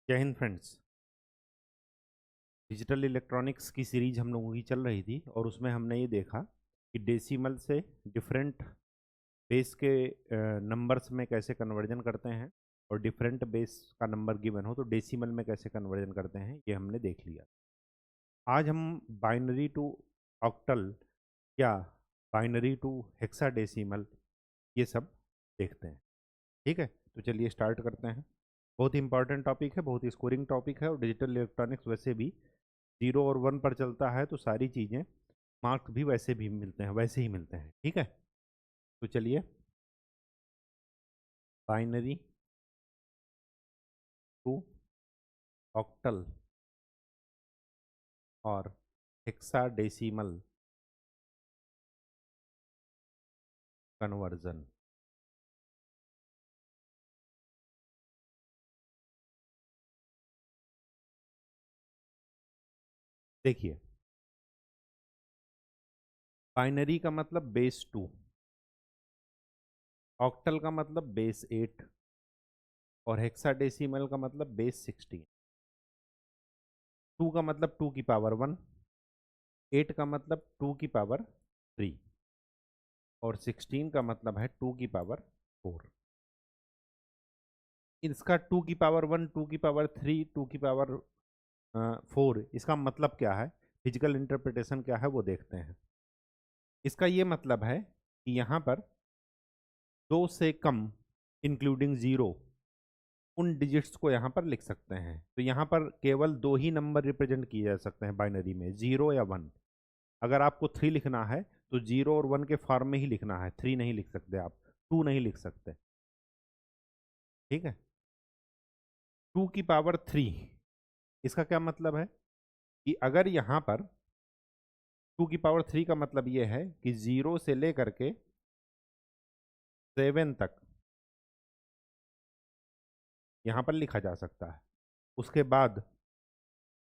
जय Hind friends. Digital electronics की series हम लोगों की चल रही थी और उसमें हमने ये देखा कि डेसिमल से डिफरेंट बेस के नंबर्स में कैसे कन्वर्जन करते हैं और डिफरेंट बेस का नंबर गिवन हो तो डेसिमल में कैसे कन्वर्जन करते हैं, ये हमने देख लिया। आज हम बाइनरी टू ऑक्टल या बाइनरी टू हेक्साडेसिमल ये सब देखते हैं। ठीक है, तो चलिए स्टार्ट करते हैं। बहुत ही इंपॉर्टेंट टॉपिक है, बहुत ही स्कोरिंग टॉपिक है और डिजिटल इलेक्ट्रॉनिक्स वैसे भी 0 और 1 पर चलता है, तो सारी चीज़ें मार्क्स भी वैसे भी मिलते हैं, वैसे ही मिलते हैं। ठीक है, तो चलिए बाइनरी टू ऑक्टल और हेक्साडेसिमल कन्वर्जन। देखिए, बाइनरी का मतलब बेस 2, ऑक्टल का मतलब बेस 8 और हेक्साडेसिमल का मतलब बेस 16। 2 का मतलब 2 की पावर 1, 8 का मतलब 2 की पावर 3 और 16 का मतलब है 2 की पावर 4। इसका 2 की पावर 1, 2 की पावर 3, 2 की पावर 4, इसका मतलब क्या है, फिजिकल इंटरप्रिटेशन क्या है वो देखते हैं। इसका ये मतलब है कि यहाँ पर 2 से कम इंक्लूडिंग ज़ीरो उन डिजिट्स को यहाँ पर लिख सकते हैं। तो यहाँ पर केवल 2 ही नंबर रिप्रेजेंट किए जा सकते हैं बाइनरी में, 0 या 1। अगर आपको 3 लिखना है तो 0 और 1 के फॉर्म में ही लिखना है, 3 नहीं लिख सकते आप, 2 नहीं लिख सकते। ठीक है, 2 की पावर 3, इसका क्या मतलब है कि अगर यहाँ पर 2 की पावर 3 का मतलब ये है कि 0 से लेकर के 7 तक यहाँ पर लिखा जा सकता है। उसके बाद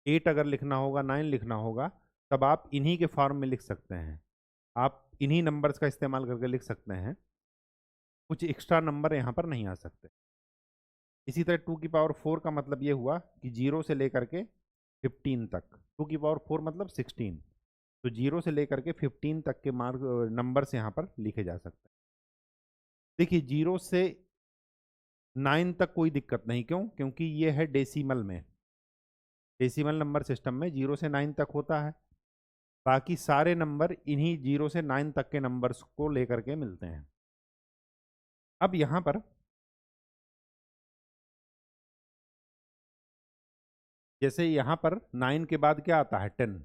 8 अगर लिखना होगा, 9 लिखना होगा, तब आप इन्हीं के फॉर्म में लिख सकते हैं। आप इन्हीं नंबर्स का इस्तेमाल करके लिख सकते हैं, कुछ एक्स्ट्रा नंबर यहाँ पर नहीं आ सकते। इसी तरह 2 की पावर 4 का मतलब ये हुआ कि 0 से लेकर के 15 तक, 2 की पावर 4 मतलब 16, तो 0 से लेकर के 15 तक के मार्क नंबर्स यहाँ पर लिखे जा सकते हैं। देखिए, 0 से 9 तक कोई दिक्कत नहीं, क्यों? क्योंकि ये है डेसिमल में, डेसिमल नंबर सिस्टम में 0 से 9 तक होता है। बाकी सारे नंबर इन्हीं 0 से 9 तक के नंबर्स को लेकर के मिलते हैं। अब यहां पर जैसे यहां पर 9 के बाद क्या आता है, 10,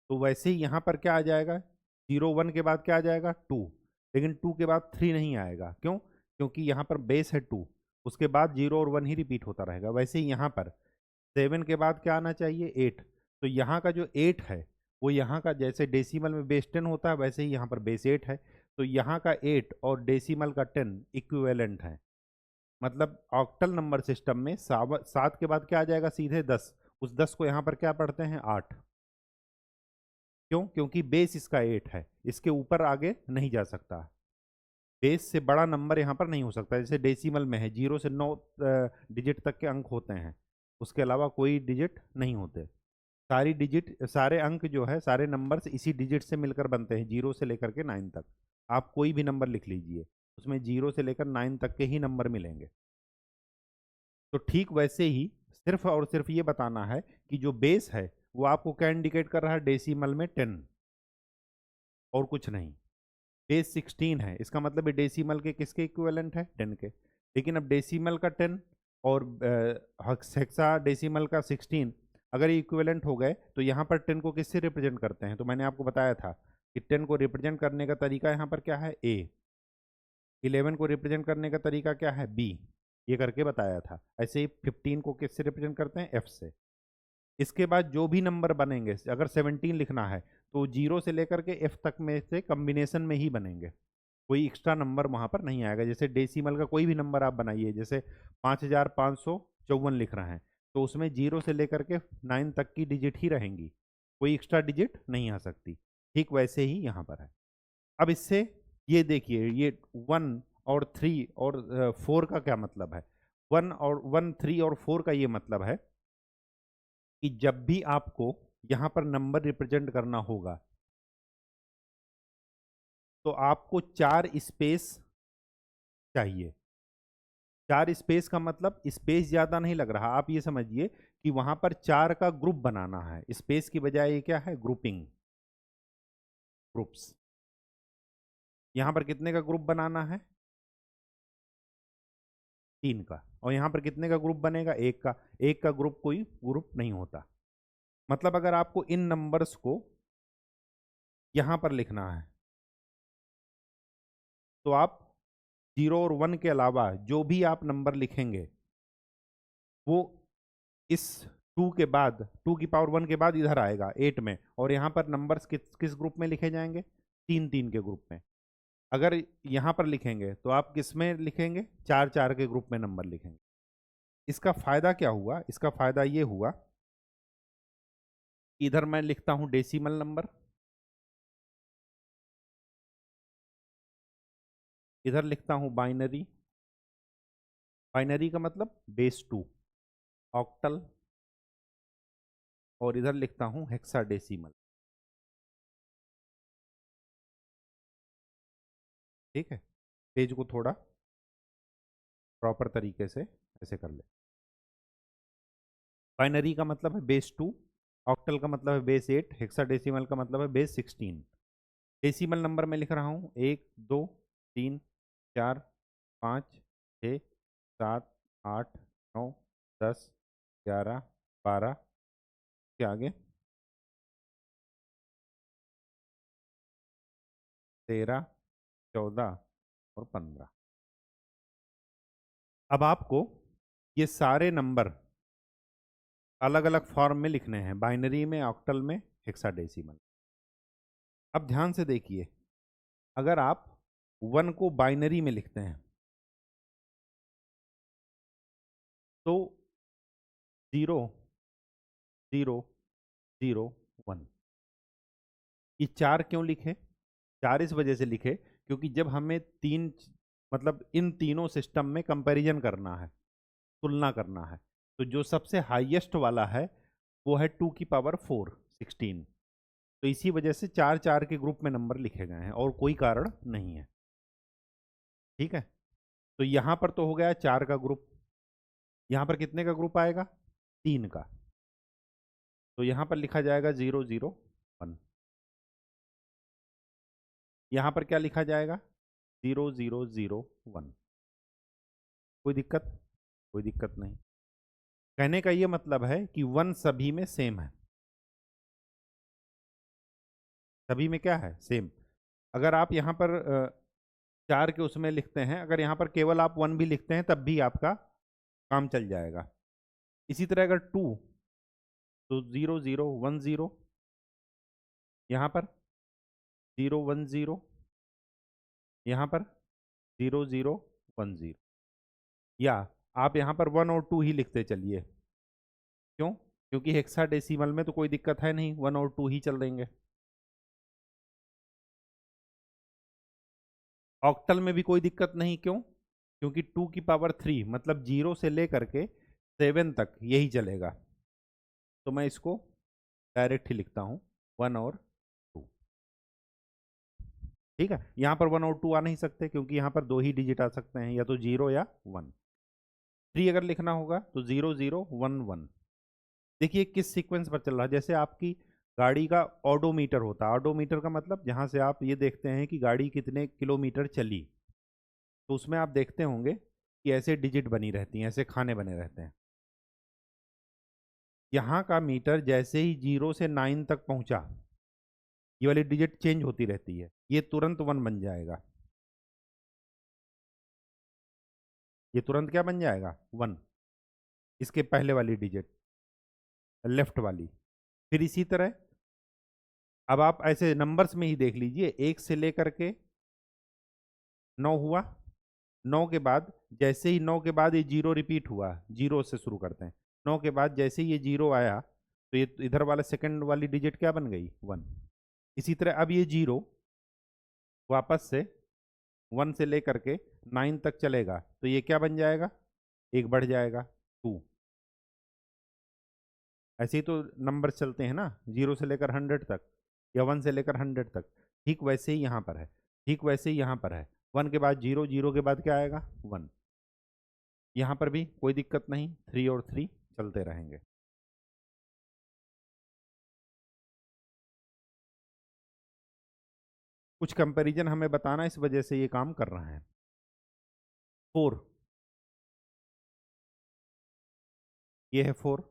तो वैसे ही यहां पर क्या आ जाएगा, 0 1 के बाद क्या आ जाएगा, 2। लेकिन 2 के बाद 3 नहीं आएगा, क्यों? क्योंकि यहाँ पर बेस है 2, उसके बाद 0 और 1 ही रिपीट होता रहेगा। वैसे ही यहाँ पर 7 के बाद क्या आना चाहिए, 8। तो यहाँ का जो 8 है वो यहाँ का, जैसे डेसिमल में बेस 10 होता है वैसे ही यहाँ पर बेस 8 है। तो यहाँ का 8 और डेसिमल का 10 इक्विवेलेंट है। मतलब ऑक्टल नंबर सिस्टम में 7 के बाद क्या आ जाएगा, सीधे 10। उस 10 को यहाँ पर क्या पढ़ते हैं, 8। क्यों? क्योंकि बेस इसका 8 है, इसके ऊपर आगे नहीं जा सकता। बेस से बड़ा नंबर यहाँ पर नहीं हो सकता। जैसे डेसिमल में है 0 से 9 डिजिट तक के अंक होते हैं, उसके अलावा कोई डिजिट नहीं होते। सारी डिजिट, सारे अंक जो है, सारे नंबर्स इसी डिजिट से मिलकर बनते हैं, 0 से लेकर के 9 तक। आप कोई भी नंबर लिख लीजिए, उसमें 0 से लेकर 9 तक के ही नंबर मिलेंगे। तो ठीक वैसे ही सिर्फ और सिर्फ ये बताना है कि जो बेस है वो आपको क्या इंडिकेट कर रहा है, डेसिमल में 10 और कुछ नहीं। बेस 16 है, इसका मतलब डेसिमल के किसके इक्विवेलेंट है, 10 के। लेकिन अब डेसिमल का 10 और हेक्सा डेसिमल का 16 अगर ये इक्विवेलेंट हो गए तो यहाँ पर 10 को किससे रिप्रेजेंट करते हैं, तो मैंने आपको बताया था कि 10 को रिप्रेजेंट करने का तरीका यहाँ पर क्या है, ए। 11 को रिप्रेजेंट करने का तरीका क्या है, बी। ये करके बताया था। ऐसे ही 15 को किससे रिप्रेजेंट करते हैं, एफ से। इसके बाद जो भी नंबर बनेंगे, अगर 17 लिखना है तो 0 से लेकर के एफ तक में से कम्बिनेशन में ही बनेंगे, कोई एक्स्ट्रा नंबर वहां पर नहीं आएगा। जैसे डेसिमल का कोई भी नंबर आप बनाइए, जैसे 5554 लिख रहे हैं, तो उसमें 0 से लेकर के 9 तक की डिजिट ही रहेंगी, कोई एक्स्ट्रा डिजिट नहीं आ सकती। ठीक वैसे ही यहाँ पर है। अब इससे ये देखिए, ये 1 और 3 और 4 का क्या मतलब है। वन, थ्री और फोर का ये मतलब है कि जब भी आपको यहां पर नंबर रिप्रेजेंट करना होगा तो आपको 4 स्पेस चाहिए। 4 स्पेस का मतलब स्पेस ज्यादा नहीं लग रहा, आप ये समझिए कि वहां पर 4 का ग्रुप बनाना है। स्पेस की बजाय ये क्या है, ग्रुपिंग, ग्रुप्स। यहां पर कितने का ग्रुप बनाना है, 3 का। और यहां पर कितने का ग्रुप बनेगा, 1 का। 1 का ग्रुप कोई ग्रुप नहीं होता। मतलब अगर आपको इन नंबर्स को यहां पर लिखना है तो आप 0 और 1 के अलावा जो भी आप नंबर लिखेंगे वो इस 2 के बाद, 2 की पावर 1 के बाद इधर आएगा 8 में, और यहां पर नंबर्स किस किस ग्रुप में लिखे जाएंगे, 3 3 के ग्रुप में। अगर यहां पर लिखेंगे तो आप किस में लिखेंगे, 4 4 के ग्रुप में नंबर लिखेंगे। इसका फायदा क्या हुआ, इसका फायदा ये हुआ कि इधर मैं लिखता हूं डेसिमल नंबर, इधर लिखता हूं बाइनरी, बाइनरी का मतलब बेस 2, ऑक्टल, और इधर लिखता हूं हेक्साडेसिमल। ठीक है, पेज को थोड़ा प्रॉपर तरीके से ऐसे कर ले। बाइनरी का मतलब है बेस 2, ऑक्टल का मतलब है बेस 8, हेक्साडेसिमल का मतलब है बेस 16। डेसिमल नंबर में लिख रहा हूँ 1 2 3 4 5 6 7 8 9 10 11 12 के आगे 13 14 और 15। अब आपको ये सारे नंबर अलग अलग फॉर्म में लिखने हैं, बाइनरी में, ऑक्टल में, हेक्साडेसिमल। अब ध्यान से देखिए, अगर आप 1 को बाइनरी में लिखते हैं तो 0 0 0 1। ये 4 क्यों लिखे, 4 इस वजह से लिखे क्योंकि जब हमें तीन, मतलब इन तीनों सिस्टम में कंपैरिजन करना है, तुलना करना है, तो जो सबसे हाईएस्ट वाला है वो है 2 की पावर 4 16। तो इसी वजह से 4 4 के ग्रुप में नंबर लिखे गए हैं और कोई कारण नहीं है। ठीक है, तो यहां पर तो हो गया 4 का ग्रुप, यहां पर कितने का ग्रुप आएगा, 3 का। तो यहां पर लिखा जाएगा 0 0 1। यहां पर क्या लिखा जाएगा, 0 0 0 1। कोई दिक्कत, कोई दिक्कत नहीं। कहने का ये मतलब है कि 1 सभी में सेम है, सभी में क्या है, सेम। अगर आप यहाँ पर 4 के उसमें लिखते हैं, अगर यहाँ पर केवल आप 1 भी लिखते हैं तब भी आपका काम चल जाएगा। इसी तरह अगर 2, तो 0 0 1 0, यहाँ पर 0 1 0, यहाँ पर 0 0 1 0, या आप यहाँ पर 1 और 2 ही लिखते चलिए। क्यों, क्योंकि हेक्साडेसिमल में तो कोई दिक्कत है नहीं, 1 और 2 ही चल देंगे। ऑक्टल में भी कोई दिक्कत नहीं, क्यों, क्योंकि 2 की पावर 3 मतलब 0 से लेकर के 7 तक यही चलेगा। तो मैं इसको डायरेक्ट ही लिखता हूँ 1 और 2। ठीक है, यहाँ पर 1 और 2 आ नहीं सकते क्योंकि यहाँ पर 2 ही डिजिट आ सकते हैं, या तो 0 या 1। 3 अगर लिखना होगा तो 0 0 1 1। देखिए किस सीक्वेंस पर चल रहा है, जैसे आपकी गाड़ी का ऑडोमीटर होता है। ऑडोमीटर का मतलब जहाँ से आप ये देखते हैं कि गाड़ी कितने किलोमीटर चली, तो उसमें आप देखते होंगे कि ऐसे डिजिट बनी रहती हैं, ऐसे खाने बने रहते हैं। यहाँ का मीटर जैसे ही 0 से 9 तक पहुंचा, ये वाली डिजिट चेंज होती रहती है, ये तुरंत 1 बन जाएगा, ये तुरंत क्या बन जाएगा, 1। इसके पहले वाली डिजिट, लेफ्ट वाली। फिर इसी तरह अब आप ऐसे नंबर्स में ही देख लीजिए, 1 से लेकर के 9 हुआ, 9 के बाद जैसे ही 9 के बाद ये 0 रिपीट हुआ, 0 से शुरू करते हैं, 9 के बाद जैसे ही ये 0 आया तो ये इधर वाला सेकंड वाली डिजिट क्या बन गई, 1। इसी तरह अब ये 0 वापस से 1 से लेकर के 9 तक चलेगा तो ये क्या बन जाएगा, एक बढ़ जाएगा 2। ऐसे ही तो नंबर चलते हैं ना, 0 से लेकर 100 तक या 1 से लेकर 100 तक। ठीक वैसे ही यहाँ पर है, ठीक वैसे ही यहाँ पर है। 1 के बाद 0, 0 के बाद क्या आएगा 1। यहाँ पर भी कोई दिक्कत नहीं, 3 और 3 चलते रहेंगे। कुछ कंपैरिजन हमें बताना, इस वजह से ये काम कर रहा है। 4, ये है 4।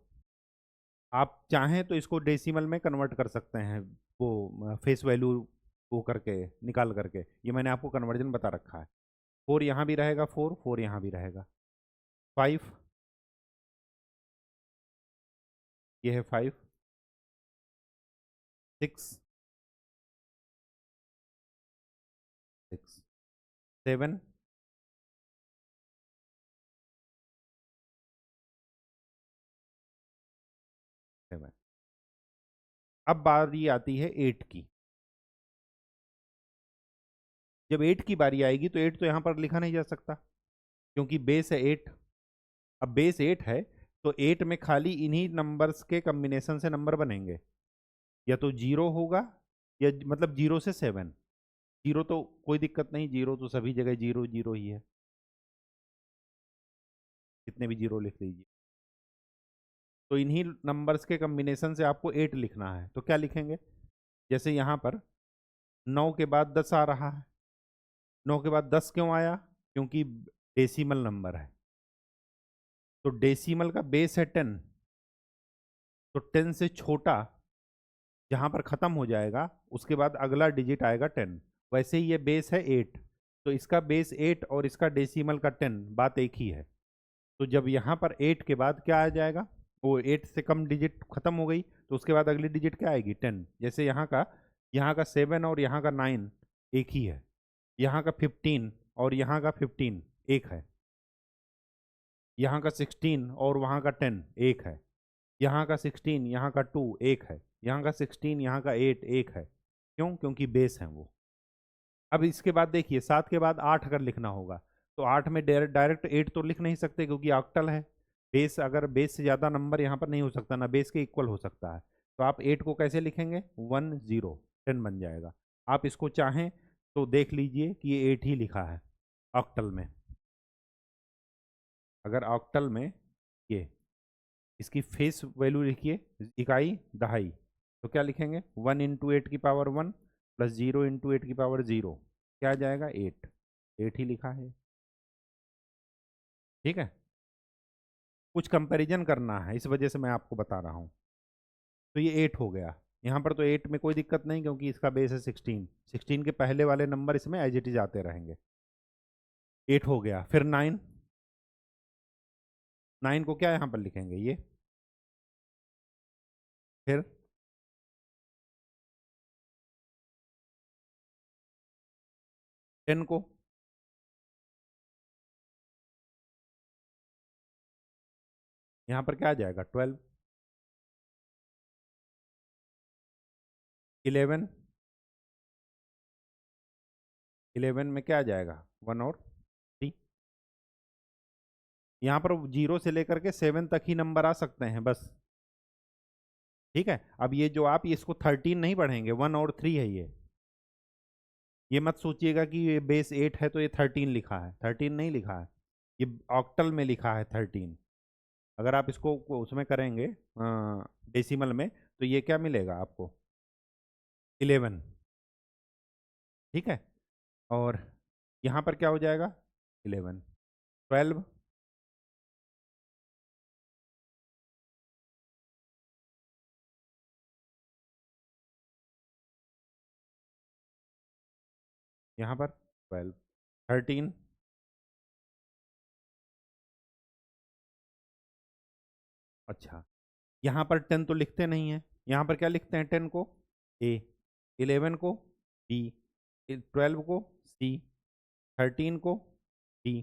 आप चाहें तो इसको डेसिमल में कन्वर्ट कर सकते हैं, वो फेस वैल्यू वो करके निकाल करके, ये मैंने आपको कन्वर्जन बता रखा है। 4 यहाँ भी रहेगा, 4 4 यहाँ भी रहेगा। 5, ये है 5। 6 6 7 7। अब बारी आती है 8 की। जब 8 की बारी आएगी तो 8 तो यहाँ पर लिखा नहीं जा सकता, क्योंकि बेस है 8। अब बेस 8 है तो 8 में खाली इन्हीं नंबर्स के कॉम्बिनेशन से नंबर बनेंगे। या तो 0 होगा, या मतलब 0 से 7। 0 तो कोई दिक्कत नहीं, 0 तो सभी जगह 0 0 ही है, कितने भी 0 लिख लीजिए। तो इन्हीं नंबर्स के कॉम्बिनेशन से आपको 8 लिखना है, तो क्या लिखेंगे? जैसे यहाँ पर 9 के बाद 10 आ रहा है। 9 के बाद 10 क्यों आया? क्योंकि डेसिमल नंबर है, तो डेसिमल का बेस है 10। तो 10 से छोटा जहां पर खत्म हो जाएगा उसके बाद अगला डिजिट आएगा 10। वैसे ही ये बेस है 8, तो इसका बेस 8 और इसका डेसिमल का 10, बात एक ही है। तो जब यहाँ पर 8 के बाद क्या आ जाएगा, वो 8 से कम डिजिट खत्म हो गई, तो उसके बाद अगली डिजिट क्या आएगी 10। जैसे यहाँ का 7 और यहाँ का 9 एक ही है। यहाँ का 15 और यहाँ का 15 एक है। यहाँ का 16 और वहाँ का 10 एक है। यहाँ का 16, यहाँ का 2 एक है। यहाँ का 16, यहाँ का 8 एक है। क्यों? क्योंकि बेस है वो। अब इसके बाद देखिए 7 के बाद 8 अगर लिखना होगा तो 8 में डायरेक्ट 8 तो लिख नहीं सकते, क्योंकि ऑक्टल है। बेस, अगर बेस से ज़्यादा नंबर यहाँ पर नहीं हो सकता, ना बेस के इक्वल हो सकता है। तो आप 8 को कैसे लिखेंगे? 1 0 10 बन जाएगा। आप इसको चाहें तो देख लीजिए कि ये 8 ही लिखा है ऑक्टल में। अगर ऑक्टल में ये इसकी फेस वैल्यू लिखिए, इकाई दहाई, तो क्या लिखेंगे? 1 × 8⁻1 प्लस 0 × 8⁻0, क्या आ जाएगा? 8। 8 ही लिखा है। ठीक है, कुछ कंपैरिजन करना है, इस वजह से मैं आपको बता रहा हूँ। तो ये 8 हो गया। यहाँ पर तो 8 में कोई दिक्कत नहीं, क्योंकि इसका बेस है 16। 16 के पहले वाले नंबर इसमें एज इट इज आते रहेंगे। 8 हो गया। फिर 9, 9 को क्या यहाँ पर लिखेंगे? ये। फिर 10 को, यहाँ पर क्या आ जाएगा? 12। 11, 11 में क्या आ जाएगा? 1 और 3। यहाँ पर 0 से लेकर के 7 तक ही नंबर आ सकते हैं बस। ठीक है, अब ये जो आप इसको 13 नहीं पढ़ेंगे, 1 और 3 है ये मत सोचिएगा कि ये बेस 8 है तो ये 13 लिखा है। 13 नहीं लिखा है, ये ऑक्टल में लिखा है 13। अगर आप इसको उसमें करेंगे डेसिमल में, तो ये क्या मिलेगा आपको? 11। ठीक है, और यहाँ पर क्या हो जाएगा? 11। 12, यहाँ पर 12। 13, अच्छा, यहाँ पर 10 तो लिखते नहीं है, यहाँ पर क्या लिखते हैं? 10 को ए, 11 को बी, 12 को सी, 13 को डी।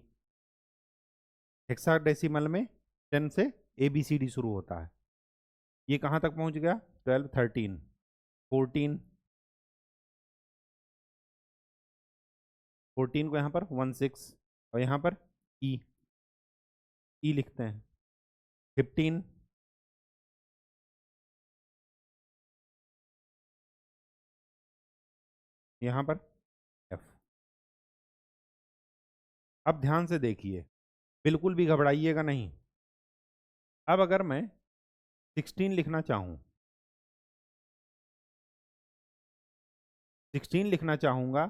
हेक्साडेसिमल में 10 से ABCD शुरू होता है। ये कहाँ तक पहुँच गया? 12, 13, 14। 14 को यहाँ पर 16, और यहाँ पर ई। ई लिखते हैं। 15 यहाँ पर एफ। अब ध्यान से देखिए, बिल्कुल भी घबराइएगा नहीं। अब अगर मैं 16 लिखना चाहूँ, 16 लिखना चाहूँगा,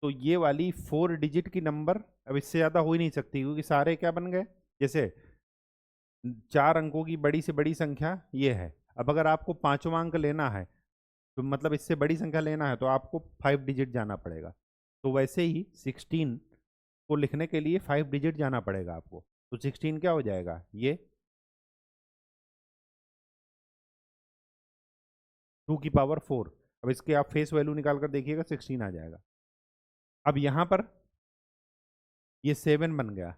तो ये वाली 4 डिजिट की नंबर अब इससे ज़्यादा हो ही नहीं सकती, क्योंकि सारे क्या बन गए, जैसे 4 अंकों की बड़ी से बड़ी संख्या ये है। अब अगर आपको पांचवा अंक लेना है, तो मतलब इससे बड़ी संख्या लेना है, तो आपको 5 डिजिट जाना पड़ेगा। तो वैसे ही 16 को लिखने के लिए 5 डिजिट जाना पड़ेगा आपको। तो 16 क्या हो जाएगा, ये 2 की पावर 4। अब इसके आप फेस वैल्यू निकाल कर देखिएगा, 16 आ जाएगा। अब यहाँ पर ये 7 बन गया।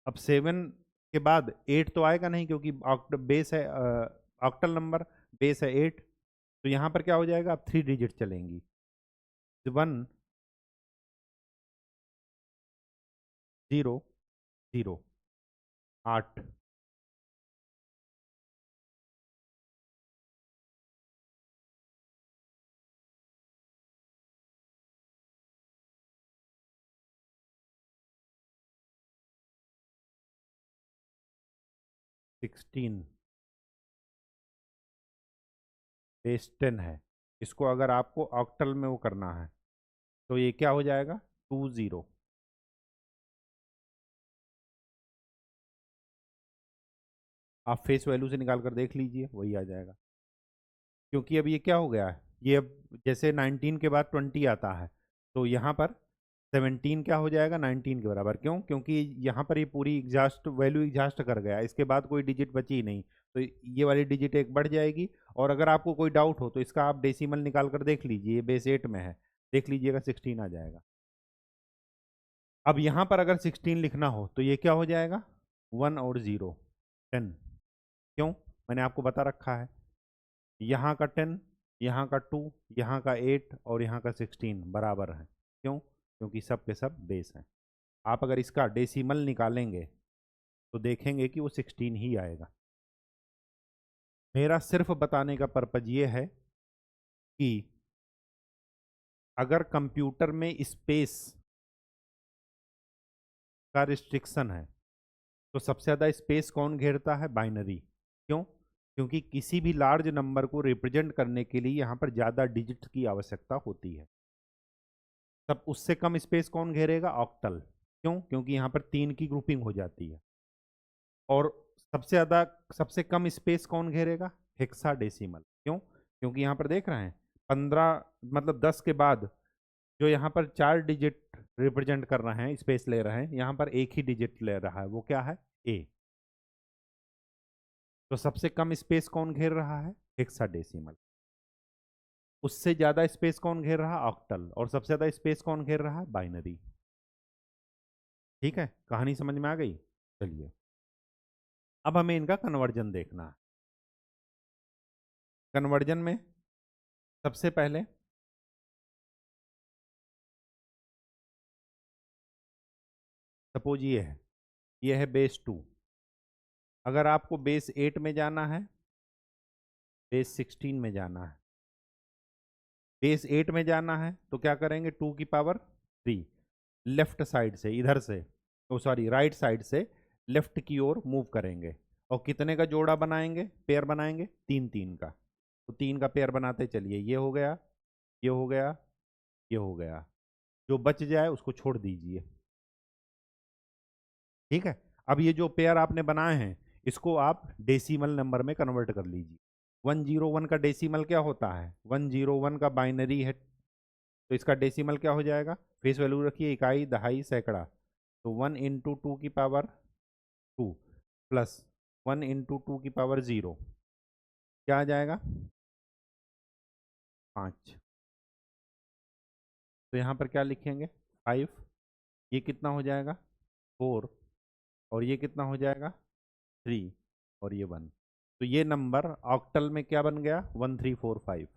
अब 7 के बाद 8 तो आएगा नहीं, क्योंकि बेस है ऑक्टल नंबर, बेस है 8। तो यहाँ पर क्या हो जाएगा, अब 3 डिजिट चलेंगी। 1 0 0 8। सिक्सटीन बेस 10 है। इसको अगर आपको ऑक्टल में वो करना है, तो ये क्या हो जाएगा, 20। आप फेस वैल्यू से निकाल कर देख लीजिए, वही आ जाएगा। क्योंकि अब ये क्या हो गया है, ये अब जैसे 19 के बाद 20 आता है, तो यहाँ पर 17 क्या हो जाएगा, 19 के बराबर। क्यों, क्योंकि यहाँ पर ये पूरी एग्जास्ट वैल्यू एग्जास्ट कर गया, इसके बाद कोई डिजिट बची ही नहीं, तो ये वाली डिजिट एक बढ़ जाएगी। और अगर आपको कोई डाउट हो, तो इसका आप डेसिमल निकाल कर देख लीजिए, ये बेस 8 में है, देख लीजिएगा 16 आ जाएगा। अब यहाँ पर अगर 16 लिखना हो, तो ये क्या हो जाएगा, 1 और 0 10। क्यों, मैंने आपको बता रखा है, यहाँ का 10, यहाँ का 2, यहाँ का 8 और यहाँ का 16 बराबर है। क्यों, क्योंकि सब के सब बेस हैं। आप अगर इसका डेसिमल निकालेंगे, तो देखेंगे कि वो 16 ही आएगा। मेरा सिर्फ बताने का पर्पज ये है कि अगर कंप्यूटर में स्पेस का रिस्ट्रिक्शन है, तो सबसे ज़्यादा स्पेस कौन घेरता है, बाइनरी। क्यों, क्योंकि किसी भी लार्ज नंबर को रिप्रेजेंट करने के लिए यहाँ पर ज़्यादा डिजिट की आवश्यकता होती है। तब उससे कम स्पेस कौन घेरेगा, ऑक्टल। क्यों, क्योंकि यहाँ पर 3 की ग्रुपिंग हो जाती है। और सबसे ज़्यादा, सबसे कम स्पेस कौन घेरेगा, हेक्साडेसिमल। क्यों, क्योंकि यहाँ पर देख रहे हैं 15, मतलब 10 के बाद जो यहाँ पर 4 डिजिट रिप्रेजेंट कर रहे हैं, स्पेस ले रहे हैं, यहाँ पर एक ही डिजिट ले रहा है, वो क्या है, ए। तो सबसे कम स्पेस कौन घेर रहा है, हेक्साडेसिमल। उससे ज्यादा स्पेस कौन घेर रहा है, ऑक्टल। और सबसे ज्यादा स्पेस कौन घेर रहा है, बाइनरी। ठीक है, कहानी समझ में आ गई। चलिए, अब हमें इनका कन्वर्जन देखना है। कन्वर्जन में सबसे पहले सपोज ये है बेस 2। अगर आपको बेस 8 में जाना है, बेस 16 में जाना है, बेस 8 में जाना है, तो क्या करेंगे, 2 की पावर 3 लेफ्ट साइड से, इधर से, ओ सॉरी राइट साइड से लेफ्ट की ओर मूव करेंगे। और कितने का जोड़ा बनाएंगे, पेयर बनाएंगे, 3 3 का। तो 3 का पेयर बनाते चलिए, ये हो गया, ये हो गया, ये हो गया। जो बच जाए उसको छोड़ दीजिए। ठीक है, अब ये जो पेयर आपने बनाए हैं, इसको आप डेसिमल नंबर में कन्वर्ट कर लीजिए। 101 का डेसिमल क्या होता है, 101 का बाइनरी है, तो इसका डेसिमल क्या हो जाएगा, फेस वैल्यू रखिए, इकाई, दहाई, सैकड़ा। तो 1 इंटू 2 की पावर 2 प्लस 1 इंटू 2 की पावर 0, क्या आ जाएगा, 5। तो यहाँ पर क्या लिखेंगे, 5। ये कितना हो जाएगा, 4। और ये कितना हो जाएगा, 3। और ये 1। तो ये नंबर ऑक्टल में क्या बन गया, 1345।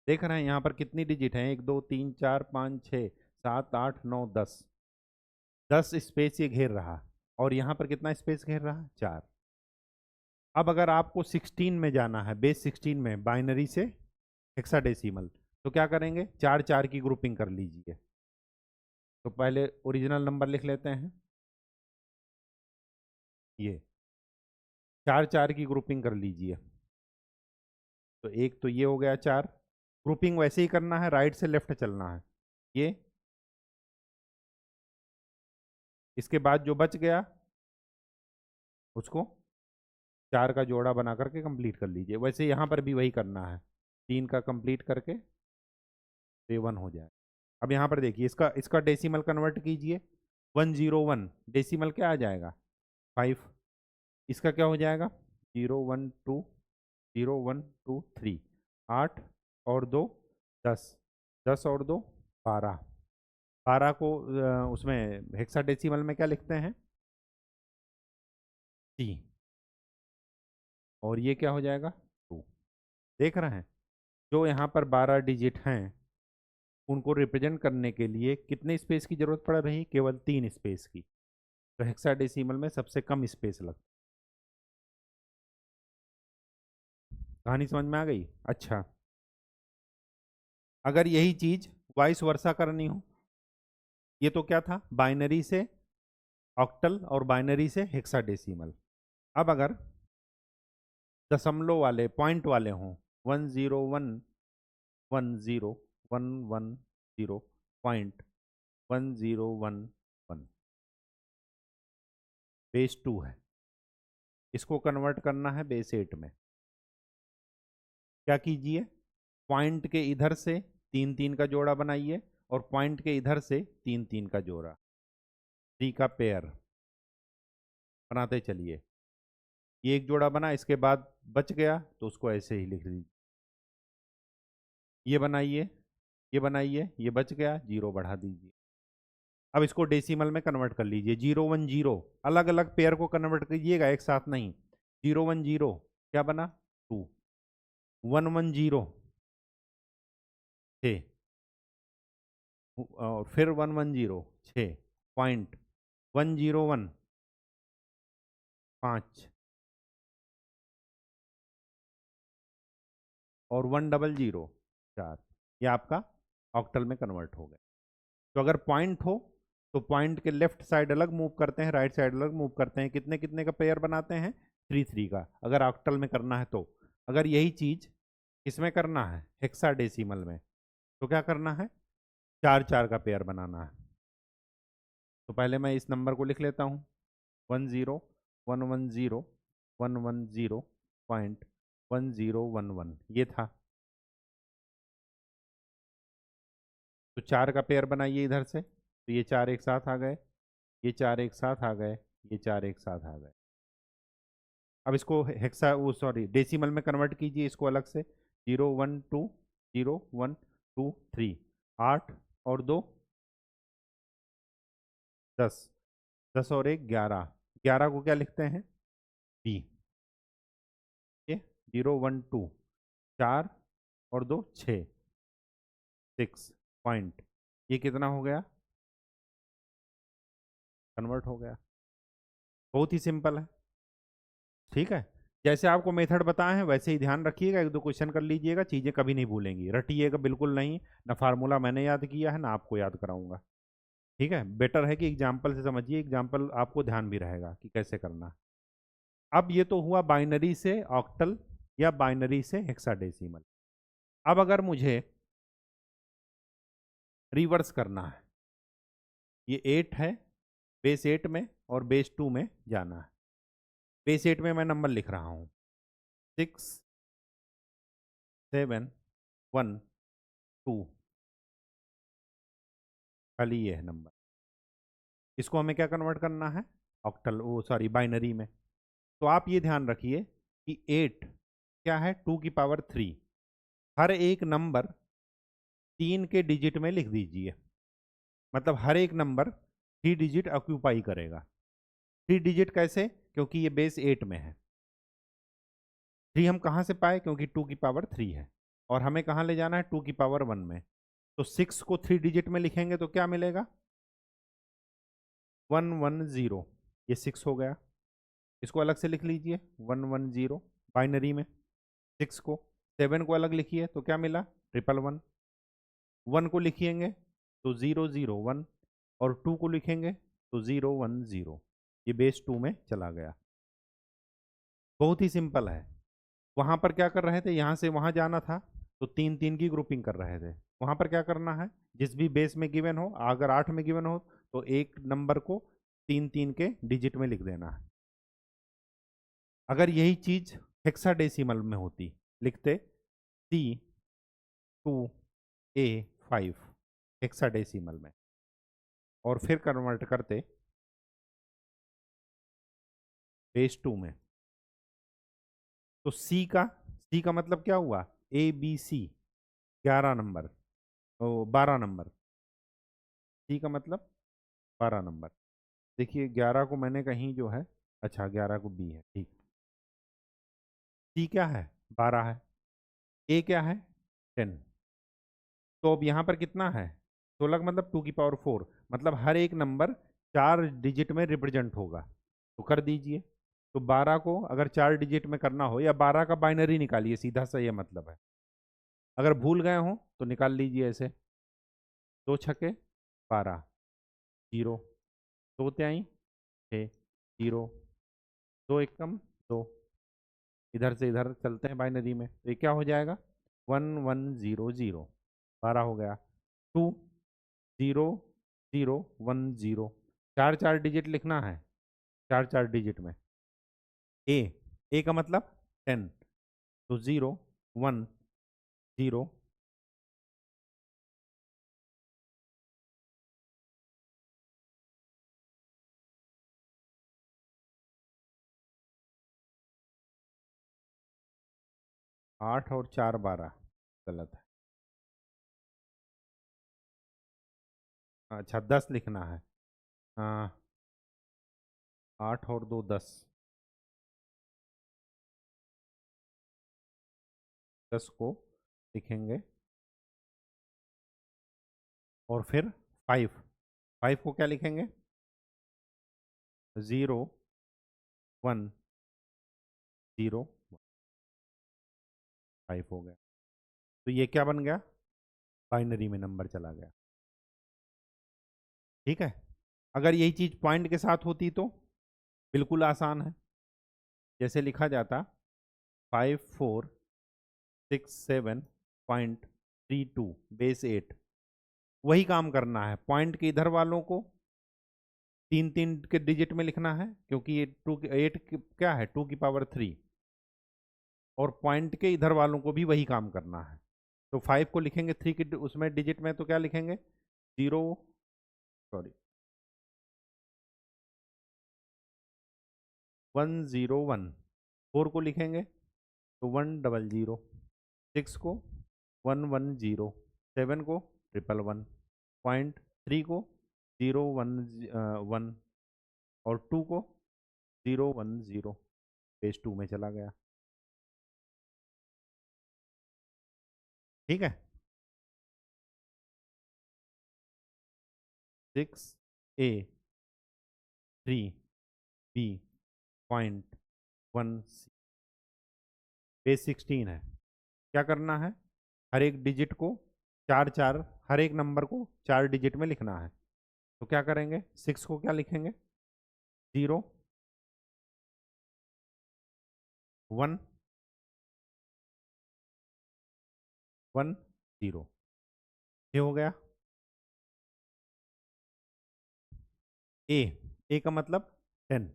देख रहे हैं यहाँ पर कितनी डिजिट हैं, 1 2 3 4 5 6 7 8 9 10। 10 स्पेस ये घेर रहा। और यहाँ पर कितना स्पेस घेर रहा है, 4। अब अगर आपको 16 में जाना है, बेस 16 में बाइनरी से हेक्साडेसिमल, तो क्या करेंगे, 4 4 की ग्रुपिंग कर लीजिए। तो पहले ओरिजिनल नंबर लिख लेते हैं, ये 4 4 की ग्रुपिंग कर लीजिए। तो एक तो ये हो गया 4, ग्रुपिंग वैसे ही करना है, राइट से लेफ्ट चलना है। ये इसके बाद जो बच गया उसको 4 का जोड़ा बना करके कंप्लीट कर लीजिए। वैसे यहाँ पर भी वही करना है, 3 का कंप्लीट करके तो 1 हो जाए। अब यहाँ पर देखिए, इसका इसका डेसिमल कन्वर्ट कीजिए, 101 डेसिमल क्या आ जाएगा, 5। इसका क्या हो जाएगा, 0 1 2 0 1 2 3, 8 और 2 10, 10 और 2 12, 12 को उसमें हेक्साडेसिमल में क्या लिखते हैं, टी, और ये क्या हो जाएगा, 2। देख रहे हैं, जो यहाँ पर 12 डिजिट हैं उनको रिप्रेजेंट करने के लिए कितने स्पेस की जरूरत पड़ रही, केवल 3 स्पेस की। तो हेक्साडेसिमल में सबसे कम स्पेस लगता है। कहानी समझ में आ गई। अच्छा, अगर यही चीज वाइस वर्सा करनी हो, ये तो क्या था, बाइनरी से ऑक्टल और बाइनरी से हेक्साडेसिमल। अब अगर दशमलव वाले, पॉइंट वाले हों, 101 10 110 पॉइंट 1011, बेस 2 है, इसको कन्वर्ट करना है बेस 8 में। क्या कीजिए, पॉइंट के इधर से 3 3 का जोड़ा बनाइए और पॉइंट के इधर से 3 3 का जोड़ा, 3 का पेयर बनाते चलिए। ये एक जोड़ा बना, इसके बाद बच गया तो उसको ऐसे ही लिख दीजिए। ये बनाइए, ये बनाइए, ये बच गया, 0 बढ़ा दीजिए। अब इसको डेसिमल में कन्वर्ट कर लीजिए, 0 1 0, अलग अलग पेयर को कन्वर्ट कीजिएगा, एक साथ नहीं। 0 1 0 क्या बना, 2, 1 1 0 6, और फिर 1 1 0 6, पॉइंट 1 0 1 5, और 1 0 0 4। ये आपका ऑक्टल में कन्वर्ट हो गया। तो अगर पॉइंट हो तो पॉइंट के लेफ्ट साइड अलग मूव करते हैं, राइट साइड अलग मूव करते हैं, कितने कितने का पेयर बनाते हैं, 3 3 का, अगर ऑक्टल में करना है तो। अगर यही चीज इसमें करना है हेक्साडेसिमल में, तो क्या करना है, 4 4 का पेयर बनाना है। तो पहले मैं इस नंबर को लिख लेता हूँ, 10 110 110 पॉइंट 1011, ये था। तो 4 का पेयर बनाइए इधर से, तो ये 4 एक साथ आ गए, ये 4 एक साथ आ गए, ये 4 एक साथ आ गए। अब इसको हेक्सा वो सॉरी डेसिमल में कन्वर्ट कीजिए, इसको अलग से, 0 1 2 0 1 2 3, 8 और 2 10, 10 और 1 11, 11 को क्या लिखते हैं, बी। ये 0 1 2 4 और 2 6 6 पॉइंट, ये कितना हो गया, कन्वर्ट हो गया। बहुत ही सिंपल है, ठीक है। जैसे आपको मेथड बताए हैं वैसे ही ध्यान रखिएगा, एक दो क्वेश्चन कर लीजिएगा, चीज़ें कभी नहीं भूलेंगी, रटिएगा बिल्कुल नहीं, ना फार्मूला मैंने याद किया है ना आपको याद कराऊंगा, ठीक है। बेटर है कि एग्जाम्पल से समझिए, एग्जाम्पल आपको ध्यान भी रहेगा कि कैसे करना। अब ये तो हुआ बाइनरी से ऑक्टल या बाइनरी से हेक्साडेसिमल। अब अगर मुझे रिवर्स करना है, ये 8 है, बेस 8 में और बेस 2 में जाना है। बेस 8 में मैं नंबर लिख रहा हूँ 6 7 1 2, खाली ये है नंबर। इसको हमें क्या कन्वर्ट करना है, ऑक्टल वो सॉरी बाइनरी में। तो आप ये ध्यान रखिए कि 8 क्या है, 2 की पावर 3, हर एक नंबर 3 के डिजिट में लिख दीजिए, मतलब हर एक नंबर 3 डिजिट ऑक्यूपाई करेगा। 3 डिजिट कैसे, क्योंकि ये बेस 8 में है। 3 हम कहाँ से पाए, क्योंकि 2 की पावर 3 है, और हमें कहाँ ले जाना है, 2 की पावर 1 में। तो 6 को 3 डिजिट में लिखेंगे तो क्या मिलेगा, 110, ये 6 हो गया। इसको अलग से लिख लीजिए 110 बाइनरी में 6 को। 7 को अलग लिखिए तो क्या मिला 111। 1 को लिखेंगे तो 001 और 2 को लिखेंगे तो 010। ये बेस 2 में चला गया। बहुत ही सिंपल है। वहां पर क्या कर रहे थे, यहां से वहां जाना था तो 3 3 की ग्रुपिंग कर रहे थे। वहां पर क्या करना है, जिस भी बेस में गिवन हो, अगर 8 में गिवन हो तो एक नंबर को 3 3 के डिजिट में लिख देना है। अगर यही चीज हेक्साडेसिमल में होती, लिखते C2A5 हेक्साडेसिमल में और फिर कन्वर्ट करते बेस 2 में, तो C का मतलब क्या हुआ, ABC 11 नंबर, 12 नंबर। C का मतलब 12 नंबर। देखिए 11 को मैंने कहीं जो है, अच्छा 11 को B है, ठीक। C क्या है 12 है, A क्या है 10। तो अब यहाँ पर कितना है 16 का मतलब 2 की पावर 4, मतलब हर एक नंबर 4 डिजिट में रिप्रेजेंट होगा। तो कर दीजिए। तो 12 को अगर 4 डिजिट में करना हो, या 12 का बाइनरी निकालिए, सीधा सा ये मतलब है। अगर भूल गए हो तो निकाल लीजिए ऐसे, 2 छक्के 12, 0, 2 त्याई 6, 0, 2 एकम 2। इधर से इधर चलते हैं बाइनरी में, तो ये क्या हो जाएगा 1100, 12 हो गया। 2 0 0 1 0, 4 4 डिजिट लिखना है, 4 4 डिजिट में। ए का मतलब 10, तो 0 1 0, 8 और 4 12, गलत है। अच्छा 10 लिखना है, 8 और 2 10, 10 को लिखेंगे और फिर 5, 5 को क्या लिखेंगे 0 1 0, 5 हो गया। तो ये क्या बन गया, बाइनरी में नंबर चला गया। ठीक है। अगर यही चीज पॉइंट के साथ होती तो बिल्कुल आसान है। जैसे लिखा जाता 5467.32 बेस 8, वही काम करना है। पॉइंट के इधर वालों को 3 3 के डिजिट में लिखना है, क्योंकि ये 8 क्या है 2 की पावर 3, और पॉइंट के इधर वालों को भी वही काम करना है। तो 5 को लिखेंगे 3 के उसमें डिजिट में, तो क्या लिखेंगे 0, सॉरी 101। 4 को लिखेंगे तो 100, 6 को 110, 7 को 111, 3 को 0 1 1 और 2 को 0 1 0, बेस 2 में चला गया। ठीक है। 6A3B.1C बेस 16 है। क्या करना है, हर एक डिजिट को 4 4, हर एक नंबर को 4 डिजिट में लिखना है। तो क्या करेंगे, 6 को क्या लिखेंगे 0 1 1 0, ये हो गया। ए ए का मतलब 10,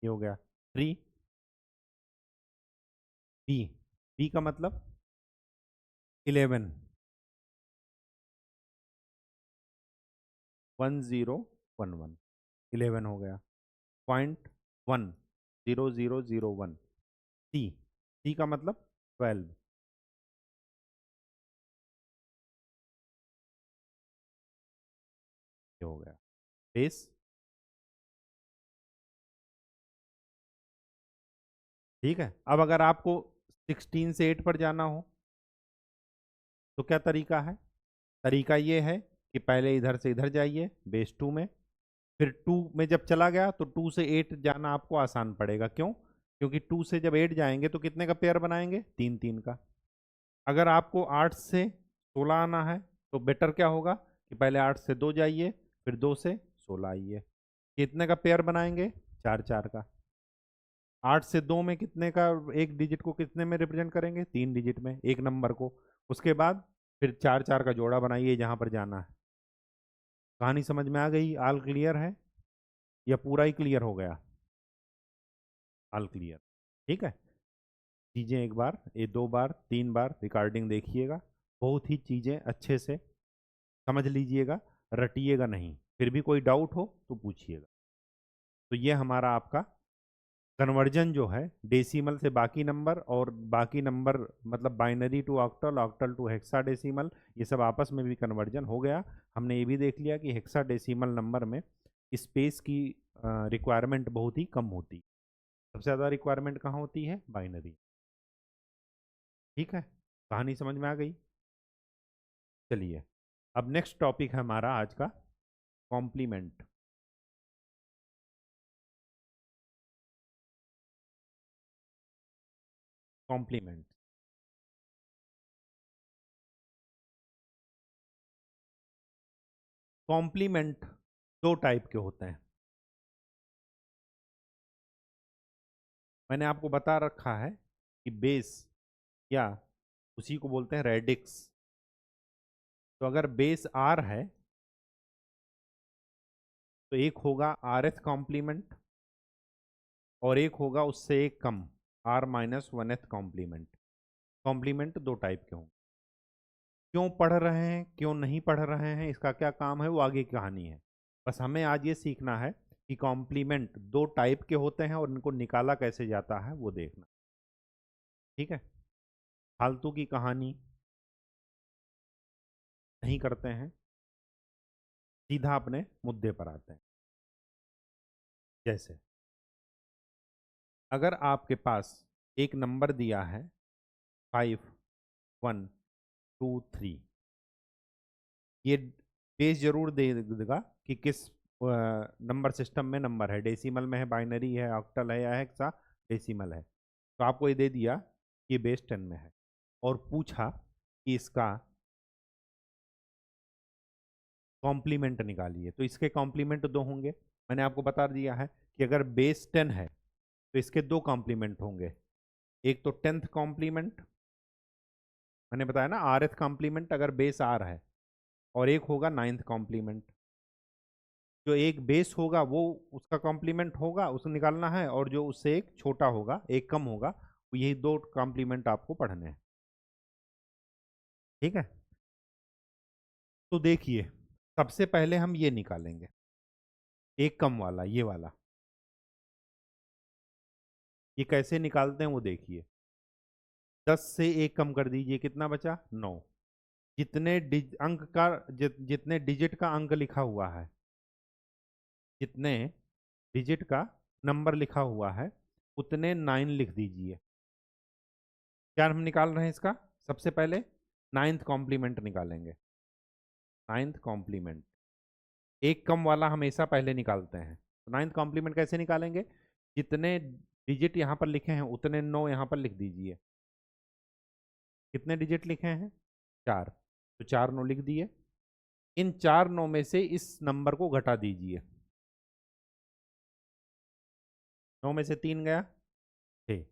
ये हो गया। 3 बी, बी का मतलब 11, 1011, 11 हो गया। 0.1 0 0 0 1, सी, सी का मतलब 12, ये हो गया बेस। ठीक है। अब अगर आपको 16 से 8 पर जाना हो तो क्या तरीका है, तरीका ये है कि पहले इधर से इधर जाइए बेस 2 में, फिर 2 में जब चला गया तो 2 से 8 जाना आपको आसान पड़ेगा। क्यों? क्योंकि 2 से जब 8 जाएंगे तो कितने का पेयर बनाएंगे? 3 3 का। अगर आपको 8 से 16 आना है तो बेटर क्या होगा कि पहले 8 से 2 जाइए, फिर 2 से 16 आइए। कितने का पेयर बनाएंगे? 4 4 का। 8 से 2 में कितने का, एक डिजिट को कितने में रिप्रेजेंट करेंगे? 3 डिजिट में, एक नंबर को। उसके बाद फिर 4 4 का जोड़ा बनाइए जहां पर जाना है। कहानी समझ में आ गई? आल क्लियर है या पूरा ही क्लियर हो गया? आल क्लियर, ठीक है। चीज़ें एक बार, ये 2 बार 3 बार रिकॉर्डिंग देखिएगा, बहुत ही चीज़ें अच्छे से समझ लीजिएगा, रटिएगा नहीं। फिर भी कोई डाउट हो तो पूछिएगा। तो ये हमारा आपका कन्वर्जन जो है डेसिमल से बाकी नंबर, और बाकी नंबर मतलब binary to octal, octal to hexadecimal, ये सब आपस में भी कन्वर्जन हो गया। हमने ये भी देख लिया कि हेक्साडेसिमल नंबर में स्पेस की रिक्वायरमेंट बहुत ही कम होती, सबसे ज़्यादा रिक्वायरमेंट कहाँ होती है? बाइनरी। ठीक है, कहानी समझ में आ गई? चलिए, अब नेक्स्ट टॉपिक है हमारा आज का कॉम्प्लीमेंट। कॉम्प्लीमेंट, कॉम्प्लीमेंट दो टाइप के होते हैं। मैंने आपको बता रखा है कि बेस, या उसी को बोलते हैं रेडिक्स। तो अगर बेस आर है तो एक होगा आर एथ कॉम्प्लीमेंट, और एक होगा उससे एक कम are minus one th complement. Complement दो टाइप के होंगे। क्यों पढ़ रहे हैं, क्यों नहीं पढ़ रहे हैं, इसका क्या काम है, वो आगे की कहानी है। बस हमें आज ये सीखना है कि कॉम्प्लीमेंट दो टाइप के होते हैं और इनको निकाला कैसे जाता है वो देखना। ठीक है, फालतू की कहानी नहीं करते हैं, सीधा अपने मुद्दे पर आते हैं। जैसे अगर आपके पास एक नंबर दिया है 5 1 2 3, ये बेस जरूर दे देगा कि किस नंबर सिस्टम में नंबर है, डेसिमल में है, बाइनरी है, ऑक्टल है, या हेक्सा डेसिमल है। तो आपको ये दे दिया कि बेस 10 में है, और पूछा कि इसका कॉम्प्लीमेंट निकालिए। तो इसके कॉम्प्लीमेंट दो होंगे। मैंने आपको बता दिया है कि अगर बेस 10 है तो इसके दो कॉम्प्लीमेंट होंगे। एक तो 10th कॉम्प्लीमेंट, मैंने बताया ना आर एथ कॉम्प्लीमेंट अगर बेस आर है, और एक होगा 9th कॉम्प्लीमेंट। जो एक बेस होगा वो उसका कॉम्प्लीमेंट होगा, उसे निकालना है, और जो उससे एक छोटा होगा, एक कम होगा, वो यही दो कॉम्प्लीमेंट आपको पढ़ने हैं। ठीक है, तो देखिए, सबसे पहले हम ये निकालेंगे, एक कम वाला, ये वाला। ये कैसे निकालते हैं वो देखिए। 10 से एक कम कर दीजिए, कितना बचा? 9। जितने अंक का जितने डिजिट का अंक लिखा हुआ है, जितने डिजिट का नंबर लिखा हुआ है, उतने 9 लिख दीजिए। क्या हम निकाल रहे हैं इसका? सबसे पहले 9th कॉम्प्लीमेंट निकालेंगे। 9th कॉम्प्लीमेंट, एक कम वाला हमेशा पहले निकालते हैं। तो 9th कॉम्प्लीमेंट कैसे निकालेंगे? जितने डिजिट यहाँ पर लिखे हैं उतने 9 यहाँ पर लिख दीजिए। कितने डिजिट लिखे हैं? 4, तो 4 9 लिख दिए। इन 4 9 में से इस नंबर को घटा दीजिए। 9 में से 3 गया 6,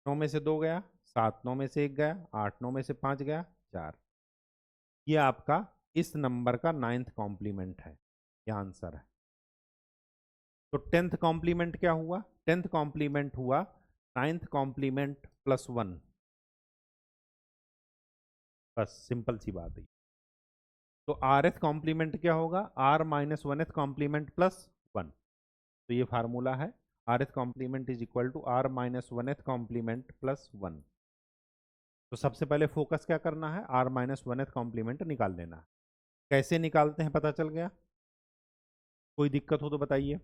9 में से 2 गया 7, 9 में से 1 गया 8, 9 में से 5 गया 4। ये आपका इस नंबर का 9th कॉम्प्लीमेंट है, ये आंसर है। तो 10th कॉम्प्लीमेंट क्या हुआ? 10th कॉम्प्लीमेंट हुआ 9th कॉम्प्लीमेंट प्लस 1। बस सिंपल सी बात है। तो आर एथ कॉम्प्लीमेंट क्या होगा? R minus one th complement plus 1। तो ये फार्मूला है, R th complement is equal to R minus one th complement plus 1। तो सबसे पहले फोकस क्या करना है? R minus one th complement निकाल लेना है। कैसे निकालते हैं पता चल गया? कोई दिक्कत हो तो बताइए।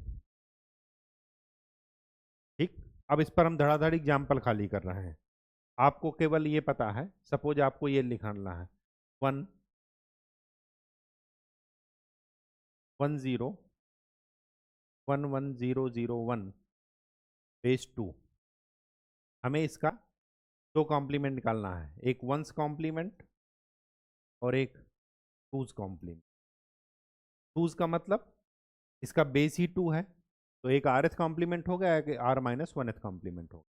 ठीक, अब इस पर हम धड़ाधड़ एग्जाम्पल खाली कर रहे हैं। आपको केवल ये पता है, सपोज आपको ये लिखना है 1 10 बेस 2। हमें इसका दो कॉम्प्लीमेंट निकालना है, एक वंस कॉम्प्लीमेंट और एक टूज कॉम्प्लीमेंट। टूज का मतलब इसका बेस ही 2 है, तो एक आर एथ कॉम्प्लीमेंट हो गया, एक are minus one th complement हो।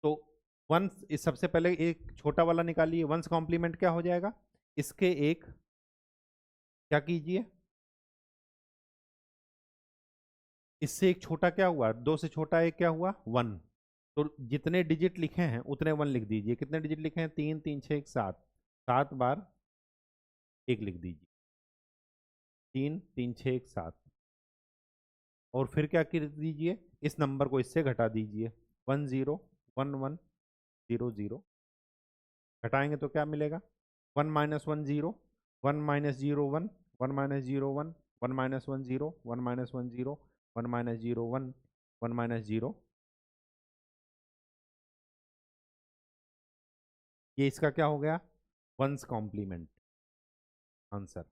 तो वंस, इस सबसे पहले एक छोटा वाला निकालिए, वंस कॉम्प्लीमेंट क्या हो जाएगा, इसके एक क्या कीजिए, इससे एक छोटा क्या हुआ, 2 से छोटा एक क्या हुआ 1। तो जितने डिजिट लिखे हैं उतने 1 लिख दीजिए। कितने डिजिट लिखे हैं, 3 3 6 7, 7 बार 1 लिख दीजिए, 3 3 6 7। और फिर क्या कर दीजिए, इस नंबर को इससे घटा दीजिए, 1 0 1 1 0 0। घटाएंगे तो क्या मिलेगा, 1 minus 1 0, 1 minus 0 1, 1 minus 0 1, 1 minus 1 0, 1 minus 1 0, 1 minus 0 1, 1 minus 0। ये इसका क्या हो गया, वंस कॉम्प्लीमेंट आंसर।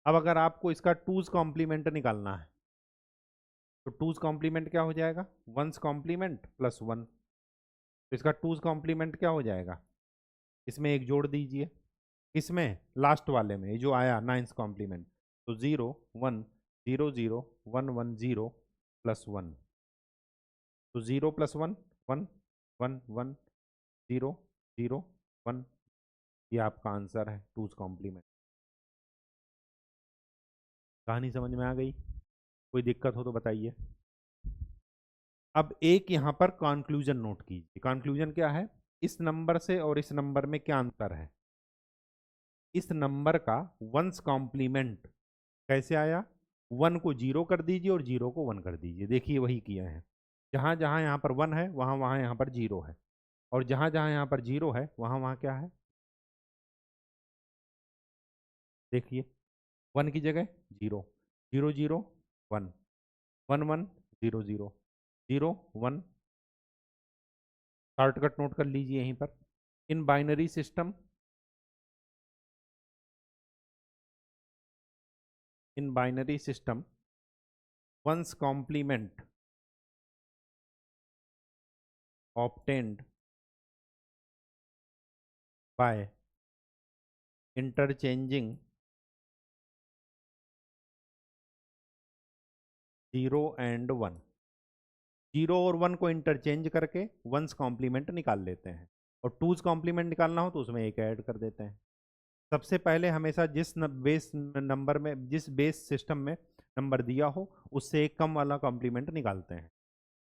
अब अगर आपको इसका टूज कॉम्प्लीमेंट निकालना है, तो टूज कॉम्प्लीमेंट क्या हो जाएगा, वंस कॉम्प्लीमेंट प्लस 1। तो इसका टूज कॉम्प्लीमेंट क्या हो जाएगा, इसमें एक जोड़ दीजिए, इसमें लास्ट वाले में ये जो आया नाइन्थ कॉम्प्लीमेंट, तो 0 1 0 0 1 1 0 प्लस 1। तो 0 प्लस 1 1 1 1 0 0 1। ये आपका आंसर है टूज कॉम्प्लीमेंट। कहानी समझ में आ गई, कोई दिक्कत हो तो बताइए। अब एक यहाँ पर कंक्लूजन नोट कीजिए। कंक्लूजन क्या है, इस नंबर से और इस नंबर में क्या अंतर है। इस नंबर का वंस कॉम्प्लीमेंट कैसे आया, 1 को 0 कर दीजिए और 0 को 1 कर दीजिए। देखिए वही किया है, जहाँ जहाँ यहाँ पर 1 है वहाँ वहाँ यहाँ पर 0 है, और जहाँ जहाँ यहाँ पर 0 है वहाँ वहाँ क्या है, देखिए 1 की जगह 0, 0 0 1, 1 1 0 0 0 1। शॉर्टकट नोट कर लीजिए यहीं पर, in binary system, in binary system one's complement obtained by interchanging 0 and 1। 0 और 1 को इंटरचेंज करके वंस कॉम्प्लीमेंट निकाल लेते हैं, और टूज कॉम्प्लीमेंट निकालना हो तो उसमें एक ऐड कर देते हैं। सबसे पहले हमेशा जिस बेस नंबर में, जिस बेस सिस्टम में नंबर दिया हो उससे एक कम वाला कॉम्प्लीमेंट निकालते हैं।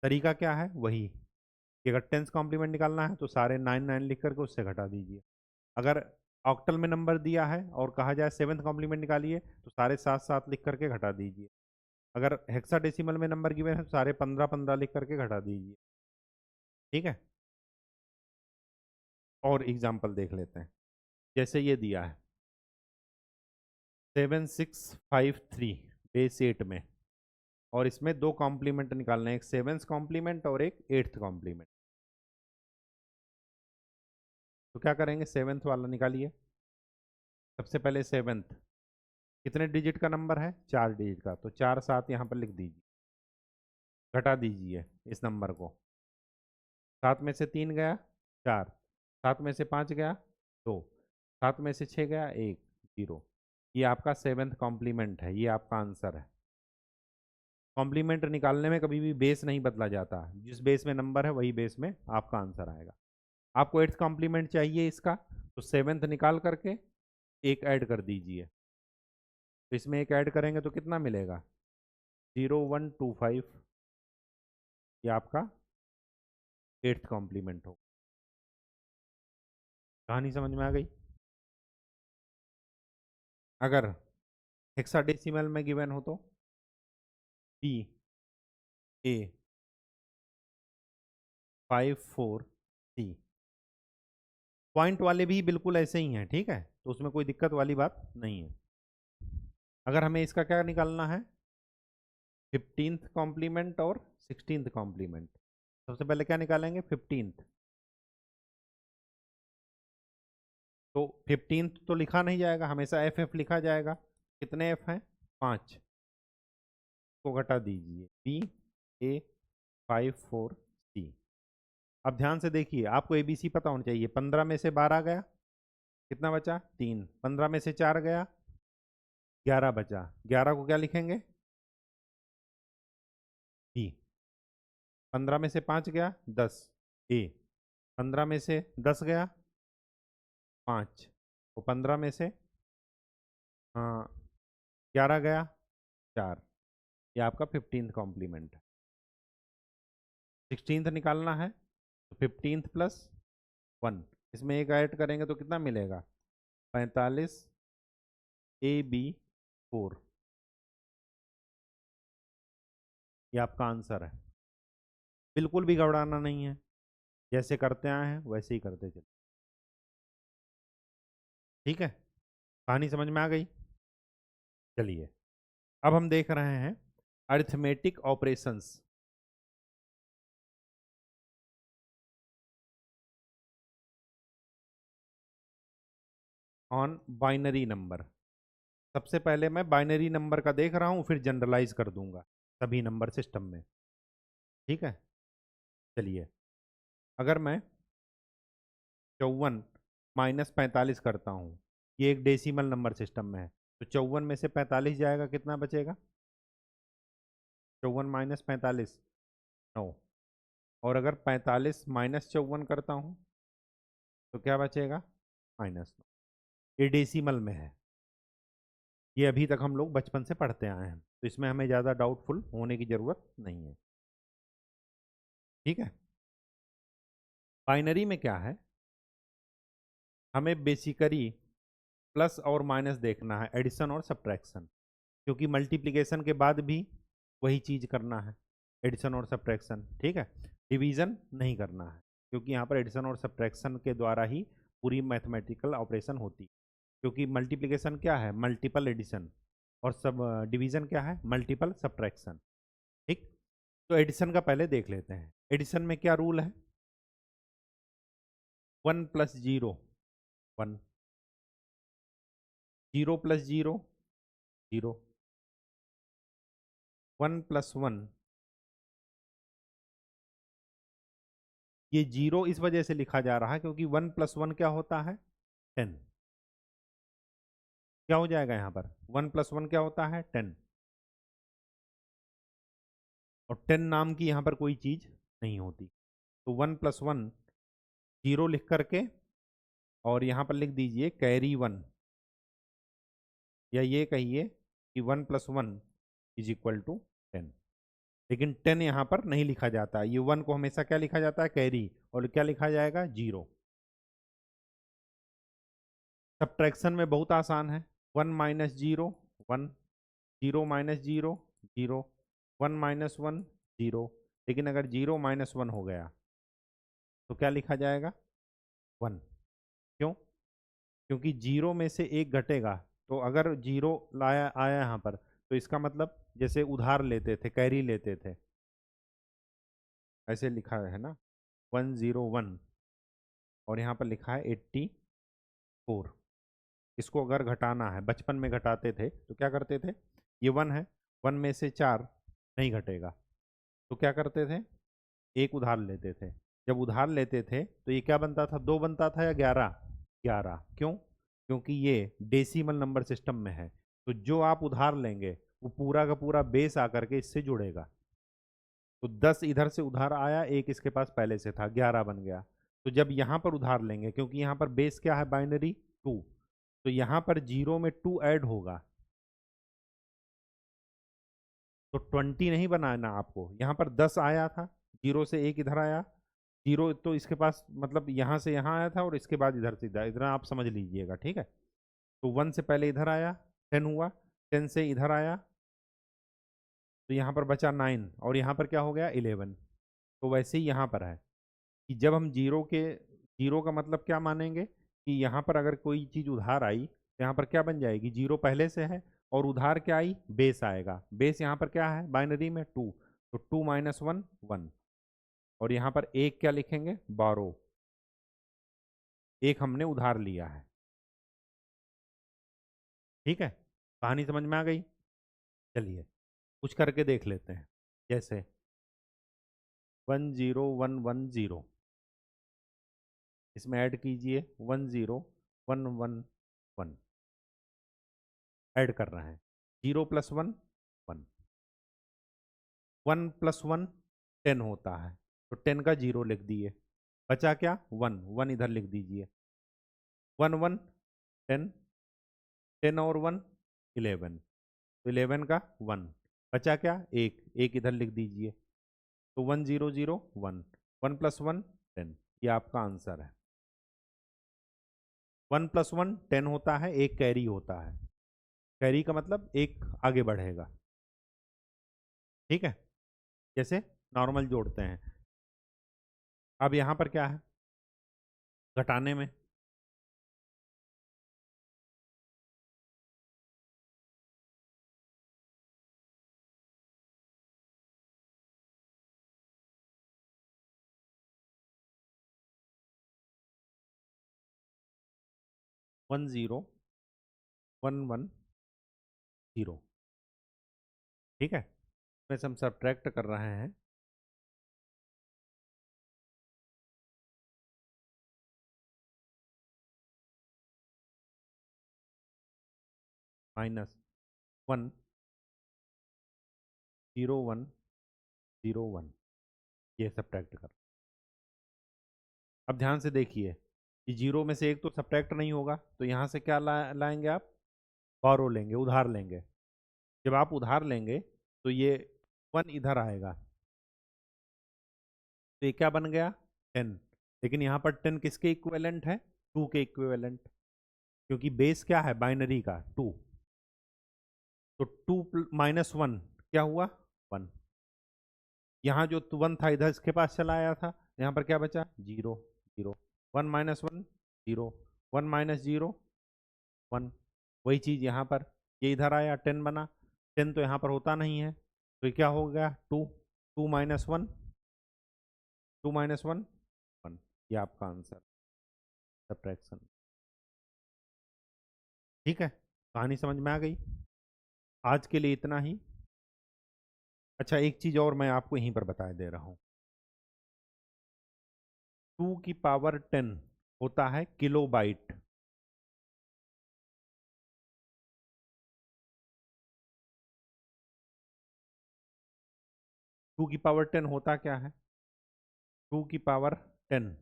तरीका क्या है, वही कि अगर टेंस कॉम्प्लीमेंट निकालना है तो सारे 9 9 लिख करके उससे घटा दीजिए। अगर ऑक्टल में नंबर दिया है और कहा जाए सेवन्थ कॉम्प्लीमेंट निकालिए तो सारे 7 7 लिख करके घटा दीजिए। अगर हेक्साडेसिमल में नंबर गिवन है तो सारे 15 15 लिख करके घटा दीजिए। ठीक है, और एग्जाम्पल देख लेते हैं। जैसे ये दिया है 7653 बेस 8 में, और इसमें दो कॉम्प्लीमेंट निकालना है, एक सेवेंथ कॉम्प्लीमेंट और एक एट्थ कॉम्प्लीमेंट। तो क्या करेंगे, सेवेंथ वाला निकालिए। सबसे पहले सेवेंथ, कितने डिजिट का नंबर है, 4 डिजिट का, तो 4 7 यहाँ पर लिख दीजिए, घटा दीजिए इस नंबर को। 7 में से 3 गया 4, 7 में से 5 गया 2, 7 में से 6 गया 1 0। ये आपका सेवेंथ कॉम्प्लीमेंट है, ये आपका आंसर है। कॉम्प्लीमेंट निकालने में कभी भी बेस नहीं बदला जाता, जिस बेस में नंबर है वही बेस में आपका आंसर आएगा। आपको एट्थ कॉम्प्लीमेंट चाहिए इसका, तो सेवेंथ निकाल करके एक ऐड कर दीजिए। तो इसमें एक ऐड करेंगे तो कितना मिलेगा, 0125। ये आपका एट्थ कॉम्प्लीमेंट हो। कहानी समझ में आ गई। अगर हेक्साडेसिमल में गिवन हो तो P A 54C। पॉइंट वाले भी बिल्कुल ऐसे ही हैं, ठीक है, तो उसमें कोई दिक्कत वाली बात नहीं है। अगर हमें इसका क्या निकालना है, 15th कॉम्प्लीमेंट और 16th कॉम्प्लीमेंट। सबसे पहले क्या निकालेंगे, 15th। तो 15th तो लिखा नहीं जाएगा, हमेशा FF लिखा जाएगा। कितने एफ हैं? 5 को घटा दीजिए, B A 5 4 C। अब ध्यान से देखिए, आपको ABC पता होना चाहिए। 15 में से 12 गया, कितना बचा? 3। 15 में से 4 गया, 11 बचा। 11 को क्या लिखेंगे? B। 15 में से 5 गया, 10, A। 15 में से 10 गया, 5। तो 15 में से 11 गया, 4। ये आपका 15th कॉम्प्लीमेंट है। 16th निकालना है तो 15th प्लस 1, इसमें एक ऐड करेंगे तो कितना मिलेगा? 45 AB 4। ये आपका आंसर है। बिल्कुल भी घबराना नहीं है, जैसे करते आए हैं वैसे ही करते चले। ठीक है, कहानी समझ में आ गई? चलिए, अब हम देख रहे हैं arithmetic operations on binary number. सबसे पहले मैं बाइनरी नंबर का देख रहा हूं, फिर जनरलाइज कर दूंगा सभी नंबर सिस्टम में। ठीक है, चलिए, अगर मैं 54 माइनस 45 करता हूँ, ये एक डेसिमल नंबर सिस्टम में है, तो 54 में से 45 जाएगा, कितना बचेगा? 54 माइनस 45 9। और अगर 45 माइनस 54 करता हूँ तो क्या बचेगा? -9। ये डेसिमल में है, ये अभी तक हम लोग बचपन से पढ़ते आए हैं, तो इसमें हमें ज़्यादा डाउटफुल होने की ज़रूरत नहीं है। ठीक है, बाइनरी में क्या है, हमें बेसिकली प्लस और माइनस देखना है, एडिशन और सब्ट्रैक्शन, क्योंकि मल्टीप्लिकेशन के बाद भी वही चीज़ करना है, एडिशन और सब्ट्रैक्शन। ठीक है, डिवीज़न नहीं करना है, क्योंकि यहाँ पर एडिशन और सब्ट्रैक्शन के द्वारा ही पूरी मैथमेटिकल ऑपरेशन होती है। क्योंकि मल्टीप्लिकेशन क्या है? Multiple addition. और सब डिवीज़न क्या है? Multiple subtraction. ठीक, तो एडिशन का पहले देख लेते हैं। एडिशन में क्या रूल है? 1 प्लस 0 1, 0 प्लस 0 0, 1 प्लस 1। ये 0 इस वजह से लिखा जा रहा है क्योंकि 1 प्लस 1 क्या होता है? 10। क्या हो जाएगा यहाँ पर? 1 प्लस 1 क्या होता है? 10। और 10 नाम की यहाँ पर कोई चीज़ नहीं होती, तो 1 प्लस 1 0 लिख करके और यहाँ पर लिख दीजिए कैरी 1, या ये कहिए कि 1 प्लस 1 इज इक्वल टू 10। लेकिन 10 यहाँ पर नहीं लिखा जाता, ये 1 को हमेशा क्या लिखा जाता है? कैरी। और क्या लिखा जाएगा? 0। सब्ट्रैक्शन में बहुत आसान है, 1 माइनस 0 1, 0 माइनस 0 0, 1 माइनस 1 0। लेकिन अगर 0 माइनस 1 हो गया तो क्या लिखा जाएगा? 1। क्यों? क्योंकि 0 में से एक घटेगा, तो अगर 0 लाया आया यहाँ पर, तो इसका मतलब जैसे उधार लेते थे, कैरी लेते थे, ऐसे लिखा है ना, 101, और यहाँ पर लिखा है 84। इसको अगर घटाना है, बचपन में घटाते थे तो क्या करते थे? ये 1 है, 1 में से 4 नहीं घटेगा, तो क्या करते थे? एक उधार लेते थे। जब उधार लेते थे तो ये क्या बनता था? 2 बनता था या 11? 11। क्यों? क्योंकि ये डेसिमल नंबर सिस्टम में है, तो जो आप उधार लेंगे वो पूरा का पूरा बेस आकर के इससे जुड़ेगा। तो 10 इधर से उधार आया, एक इसके पास पहले से था, 11 बन गया। तो जब यहाँ पर उधार लेंगे, क्योंकि यहाँ पर बेस क्या है? बाइनरी 2, तो यहाँ पर 0 में 2 ऐड होगा, तो 20 नहीं बनाना आपको। यहाँ पर 10 आया था, 0 से एक इधर आया, 0 तो इसके पास मतलब यहाँ से यहाँ आया था, और इसके बाद इधर से इधर, इतना आप समझ लीजिएगा। ठीक है, तो 1 से पहले इधर आया, 10 हुआ, 10 से इधर आया तो यहाँ पर बचा 9, और यहाँ पर क्या हो गया? 11। तो वैसे ही यहाँ पर है कि जब हम जीरो का मतलब क्या मानेंगे कि यहाँ पर अगर कोई चीज़ उधार आई तो यहाँ पर क्या बन जाएगी? 0 पहले से है, और उधार क्या आई? बेस आएगा। बेस यहाँ पर क्या है बाइनरी में? 2, तो 2 माइनस 1 1, और यहाँ पर एक क्या लिखेंगे? बारो, एक हमने उधार लिया है। ठीक है, कहानी समझ में आ गई? चलिए कुछ करके देख लेते हैं। जैसे 10110, इसमें ऐड कीजिए 10111, ऐड कर रहे हैं। 0 + 1 1, 1 + 1 10 होता है, तो 10 का 0 लिख दिए। बचा क्या? 1, 1 इधर लिख दीजिए। 1 1 10, 10 और 1 11, तो 11 का 1। बचा क्या? 1, 1 इधर लिख दीजिए। तो 1001, 1 + 1 10, ये आपका आंसर है। 1 + 1 10 होता है, एक कैरी होता है। कैरी का मतलब एक आगे बढ़ेगा। ठीक है, जैसे नॉर्मल जोड़ते हैं। अब यहाँ पर क्या है? घटाने में 10110, ठीक है। इसमें से हम सब्ट्रैक्ट कर रहे हैं -1 0101, ये सब्ट्रैक्ट कर। अब ध्यान से देखिए कि जीरो में से एक तो सब्ट्रैक्ट नहीं होगा, तो यहाँ से क्या लाएंगे आप? बोरो लेंगे, उधार लेंगे। जब आप उधार लेंगे तो ये 1 इधर आएगा, तो ये क्या बन गया? 10। लेकिन यहाँ पर 10 किसके इक्विवेलेंट है? 2 के इक्विवेलेंट, क्योंकि बेस क्या है बाइनरी का? 2। तो 2 -1 क्या हुआ? 1। यहाँ जो 1 था इधर इसके पास चला आया था, यहाँ पर क्या बचा? 0 0। 1 - 1 0, 1 - 0 1। वही चीज़ यहाँ पर, ये इधर आया 10 बना। 10 तो यहाँ पर होता नहीं है, तो ये क्या हो गया? 2। 2 - 1 2 - 1 1, ये आपका आंसर, सब्ट्रैक्शन। ठीक है, कहानी समझ में आ गई? आज के लिए इतना ही। अच्छा, एक चीज़ और मैं आपको यहीं पर बता दे रहा हूँ। 2 की पावर 10 होता है किलो बाइट। 2 की पावर 10 होता क्या है? 2 की पावर 10,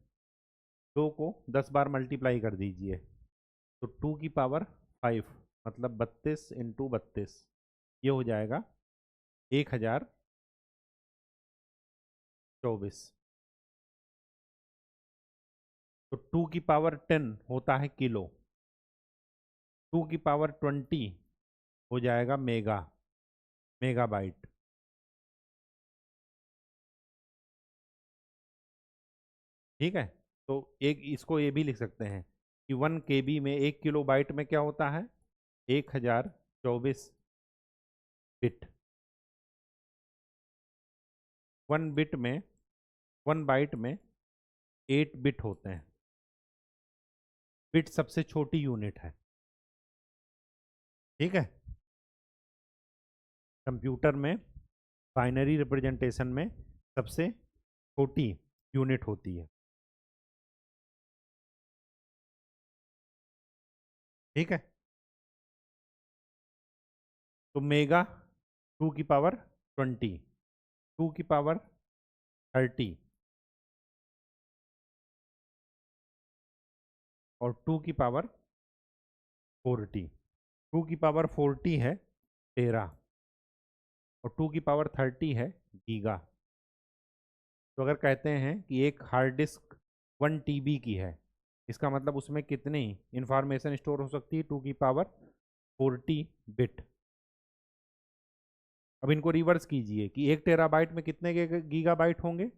2 को 10 बार मल्टीप्लाई कर दीजिए, तो 2 की पावर 5, मतलब 32 × 32, ये हो जाएगा 1024। तो 2 की पावर 10 होता है किलो। 2 की पावर 20 हो जाएगा मेगाबाइट। ठीक है, तो एक इसको ये भी लिख सकते हैं कि 1 KB में 1 किलो बाइट में क्या होता है? 1024 बिट। 1 बिट में, 1 बाइट में 8 बिट होते हैं। बिट सबसे छोटी यूनिट है। ठीक है, कंप्यूटर में बाइनरी रिप्रेजेंटेशन में सबसे छोटी यूनिट होती है। ठीक है, तो मेगा 2 की पावर 20, 2 की पावर 30 और 2 की पावर 40। 2 की पावर 40 है टेरा, और 2 की पावर 30 है गीगा। तो अगर कहते हैं कि एक हार्ड डिस्क 1 TB की है, इसका मतलब उसमें कितनी इंफॉर्मेशन स्टोर हो सकती है? 2 की पावर 40 बिट। अब इनको रिवर्स कीजिए कि 1 टेराबाइट में कितने गीगाबाइट होंगे?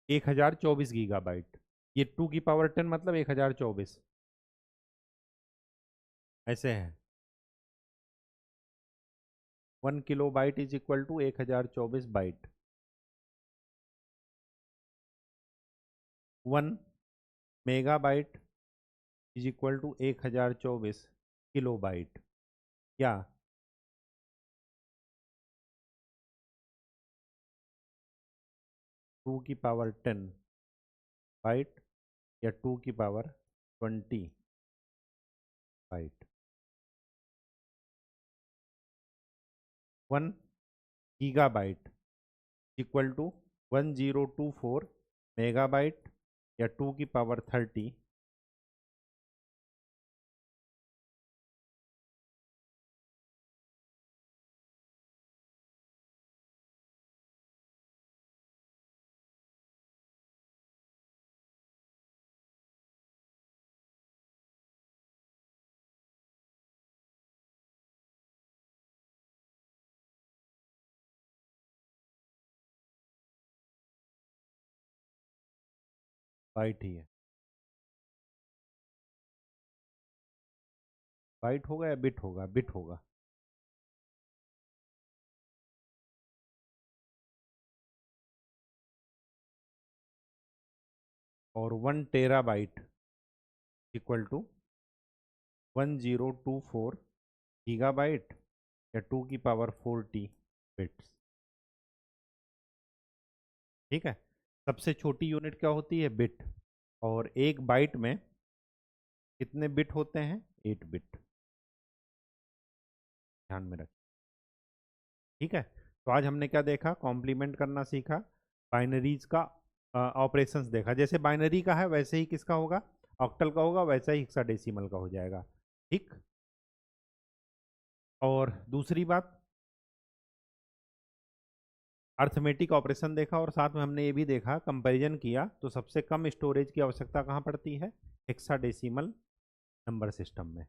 1024 गीगाबाइट। ये 2 की पावर 10 मतलब 1024, ऐसे है। 1 kilobyte is equal to 1024 byte. 1 megabyte is equal to 1024 kilobyte. या 2 की पावर 10 बाइट या 2 की power 20 byte. 1 gigabyte equal to 1024 megabyte या 2 की पावर 30 बाइट ही है। बाइट होगा या बिट होगा? बिट होगा। और 1 टेराबाइट इक्वल टू 1024 गीगाबाइट या 2 की पावर 40 बिट्स। ठीक है। सबसे छोटी यूनिट क्या होती है? बिट। और एक बाइट में कितने बिट होते हैं? 8 बिट। ध्यान में रख। ठीक है। तो आज हमने क्या देखा? कॉम्प्लीमेंट करना सीखा, बाइनरीज का ऑपरेशंस देखा। जैसे बाइनरी का है वैसे ही किसका होगा? ऑक्टल का होगा, वैसा ही हेक्साडेसिमल का हो जाएगा। ठीक। और दूसरी बात, अर्थमेटिक ऑपरेशन देखा और साथ में हमने ये भी देखा, कंपैरिजन किया, तो सबसे कम स्टोरेज की आवश्यकता कहाँ पड़ती है? हेक्साडेसिमल नंबर सिस्टम में।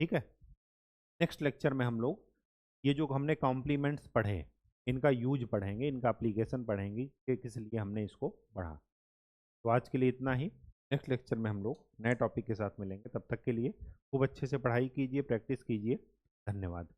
ठीक है। नेक्स्ट लेक्चर में हम लोग ये जो हमने कॉम्प्लीमेंट्स पढ़े, इनका यूज पढ़ेंगे, इनका एप्लीकेशन पढ़ेंगे कि किस लिए हमने इसको पढ़ा। तो आज के लिए इतना ही। नेक्स्ट लेक्चर में हम लोग नए टॉपिक के साथ मिलेंगे। तब तक के लिए खूब अच्छे से पढ़ाई कीजिए, प्रैक्टिस कीजिए। धन्यवाद।